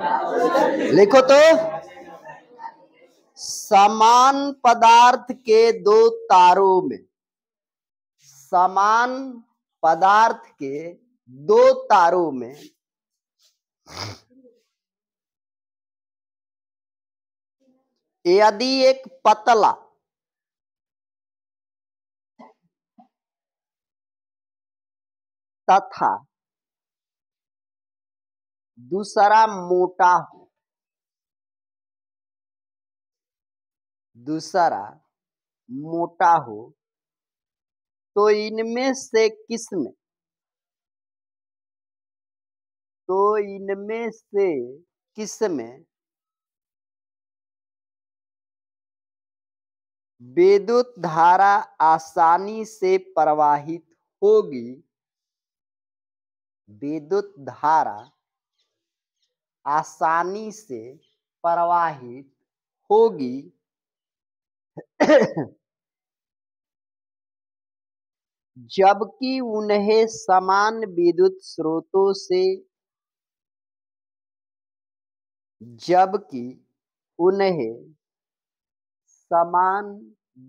लिखो तो, समान पदार्थ के दो तारों में, समान पदार्थ के दो तारों में यदि एक पतला तथा दूसरा मोटा हो, दूसरा मोटा हो, तो इनमें से किसमें, तो इनमें से किसमें विद्युत धारा आसानी से प्रवाहित होगी, विद्युत धारा आसानी से प्रवाहित होगी, जबकि उन्हें समान विद्युत स्रोतों से, जबकि उन्हें समान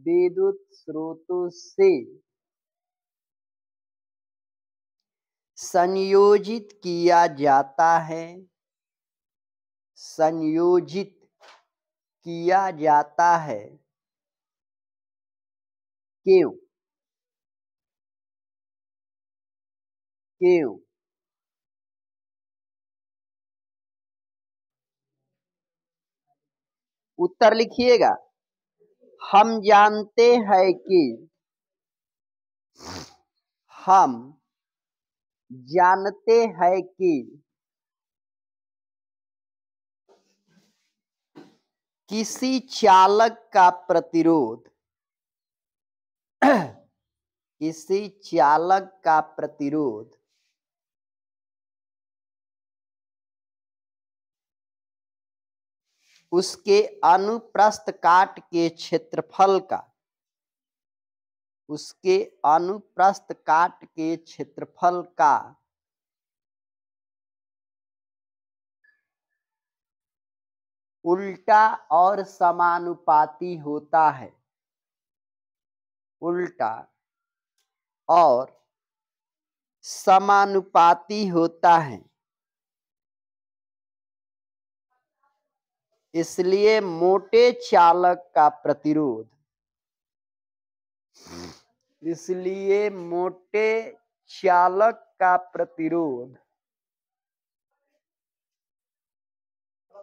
विद्युत स्रोतों से संयोजित किया जाता है, संयोजित किया जाता है। क्यों? क्यों? उत्तर लिखिएगा। हम जानते हैं कि, हम जानते हैं कि किसी चालक का प्रतिरोध, किसी चालक का प्रतिरोध उसके अनुप्रस्थ काट के क्षेत्रफल का, उसके अनुप्रस्थ काट के क्षेत्रफल का उल्टा और समानुपाती होता है, उल्टा और समानुपाती होता है। इसलिए मोटे चालक का प्रतिरोध, इसलिए मोटे चालक का प्रतिरोध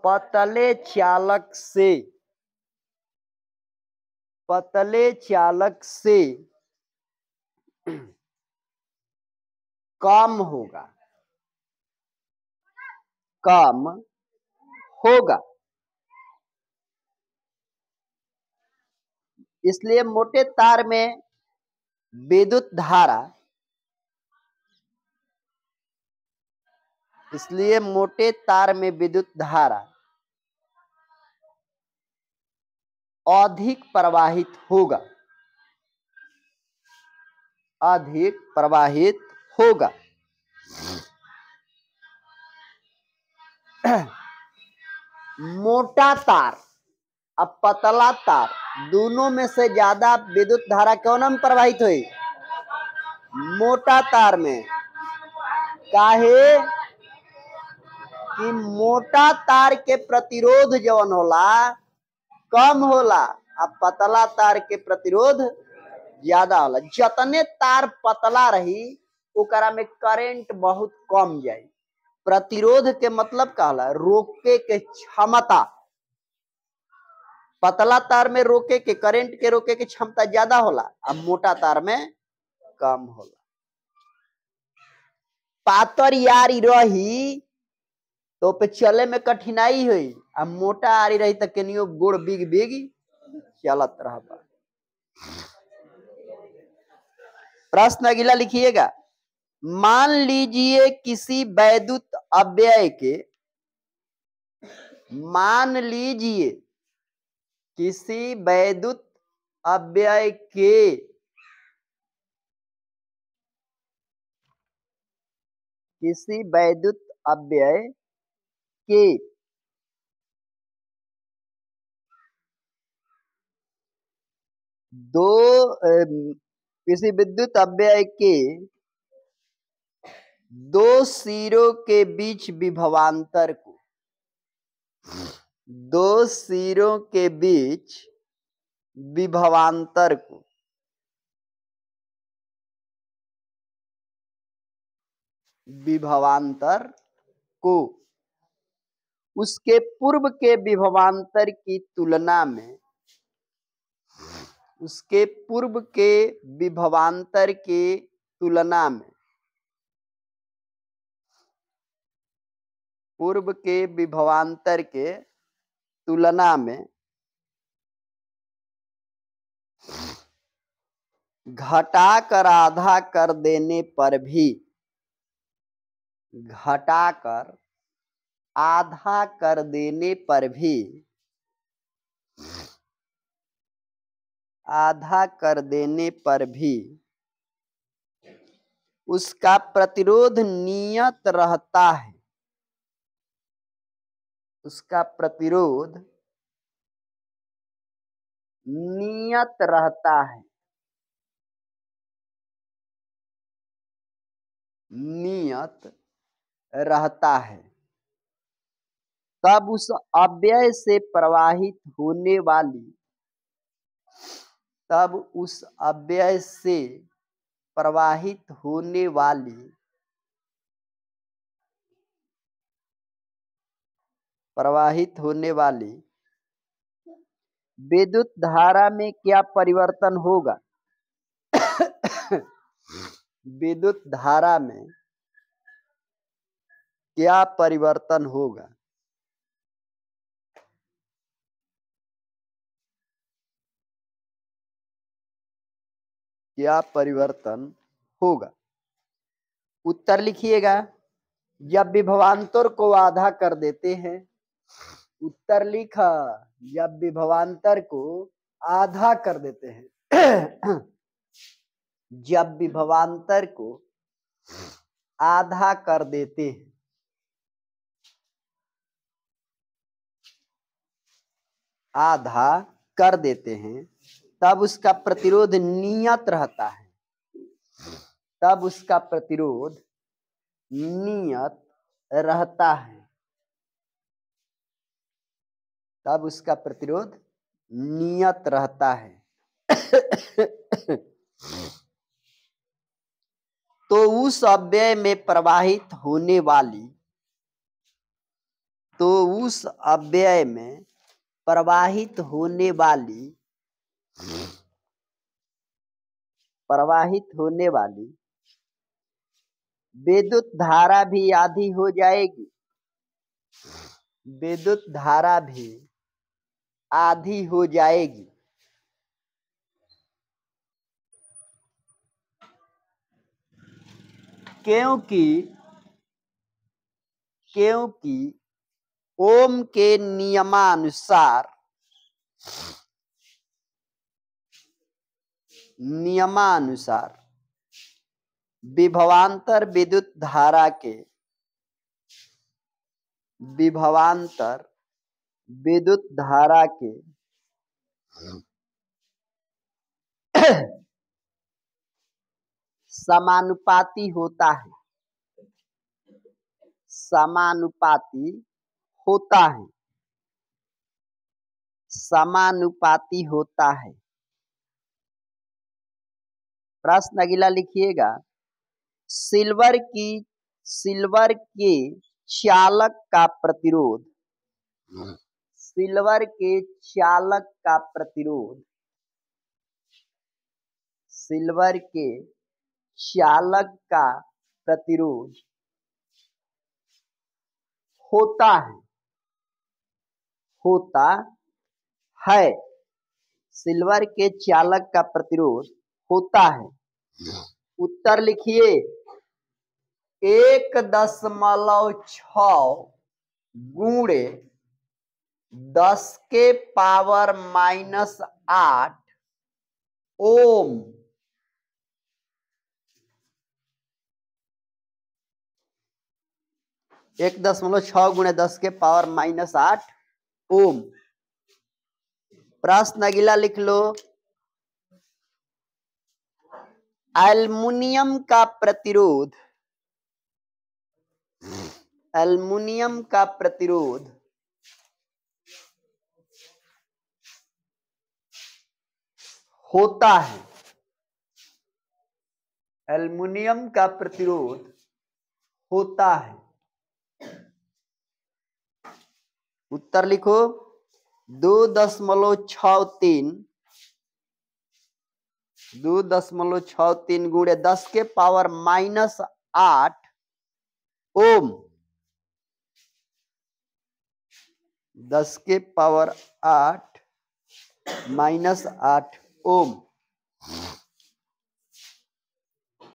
पतले चालक से, पतले चालक से कम होगा, कम होगा। इसलिए मोटे तार में विद्युत धारा, इसलिए मोटे तार में विद्युत धारा अधिक प्रवाहित होगा, अधिक प्रवाहित होगा। मोटा तार अब पतला तार, दोनों में से ज्यादा विद्युत धारा कौन में प्रवाहित हुई? मोटा तार में। काहे कि मोटा तार के प्रतिरोध जवन होला कम होला, अब पतला तार के प्रतिरोध ज्यादा होला। जतने तार पतला रही ओकरा में करंट बहुत कम जाई। प्रतिरोध के मतलब का होला? रोके के क्षमता। पतला तार में रोके के, करंट के रोके के क्षमता ज्यादा होला, अब मोटा तार में कम होला। पातर यारी रही तो पे चले में कठिनाई हुई, अब मोटा आरी रही तो केनियो गोड़ बिग बिग चलत रहबा। प्रश्न अगला लिखिएगा। मान लीजिए किसी वैद्युत अव्यय के, मान लीजिए किसी वैद्युत अव्यय के किसी वैद्युत अव्यय के दो किसी विद्युत अव्यय के दो सिरों के बीच विभवांतर को, दो सिरों के बीच विभवांतर को उसके पूर्व के विभवांतर की तुलना में, उसके पूर्व के विभवांतर की तुलना में, पूर्व के विभवांतर के तुलना में घटाकर आधा कर देने पर भी, घटाकर आधा कर देने पर भी, आधा कर देने पर भी उसका प्रतिरोध नियत रहता है, उसका प्रतिरोध नियत रहता है, नियत रहता है। तब उस अव्यय से प्रवाहित होने वाली, तब उस अव्यय से प्रवाहित होने वाली विद्युत धारा में क्या परिवर्तन होगा? विद्युत धारा में क्या परिवर्तन होगा? क्या परिवर्तन होगा? उत्तर लिखिएगा। जब विभवांतर को आधा कर देते हैं, उत्तर लिखा, जब विभवांतर को आधा कर देते हैं, जब विभवांतर को आधा कर देते हैं, आधा कर देते हैं, तब उसका प्रतिरोध नियत रहता है, तब उसका प्रतिरोध नियत रहता है, तब उसका प्रतिरोध नियत रहता है। तो उस अव्यय में प्रवाहित होने वाली, तो उस अव्यय में प्रवाहित होने वाली, प्रवाहित होने वाली विद्युत धारा भी आधी हो जाएगी, विद्युत धारा भी आधी हो जाएगी। क्योंकि ओम के नियमानुसार विभवांतर विद्युत धारा के, विभवांतर विद्युत धारा के समानुपाती होता है, समानुपाती होता है, समानुपाती होता है। प्रश्न अगला लिखिएगा। सिल्वर के चालक का प्रतिरोध, सिल्वर के चालक का प्रतिरोध, सिल्वर के चालक का प्रतिरोध होता है, होता है, सिल्वर के चालक का प्रतिरोध होता है। उत्तर लिखिए। 1.6 गुणे 10 के पावर -8 ओम, 1.6 गुणे 10 के पावर -8 ओम। प्रश्न अगला लिख लो। एल्युमिनियम का प्रतिरोध, एल्युमिनियम का प्रतिरोध होता है, एल्युमिनियम का प्रतिरोध होता है। उत्तर लिखो 2.63 2.63 गुणे 10 के पावर -8 ओम, 10 के पावर 8 -8 ओम।